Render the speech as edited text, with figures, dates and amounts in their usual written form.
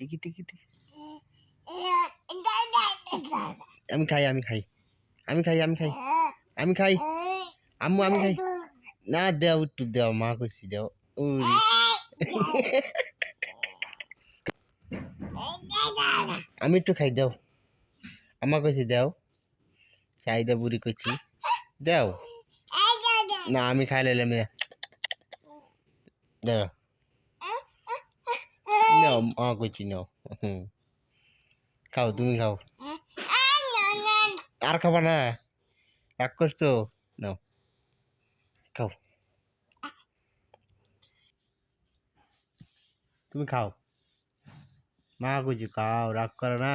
টিকি টিকি টিকি আমি খাই আমি খাই আমি খাই আমি খাই আমি খাই আম্মু আমি খাই না দেও একটু দেও মা কইছি দেও উরি আমি একটু খাই দেও আমা কইছি দেও চাইদা বুড়ি কইছি দেও না আমি খাই লাইলাম দেও নাও মা কইছি নাও খাও তুমি খাও আর খাবা না রাগ করছো নাও খাও তুমি খাও মা কইছি খাও রাগ করো না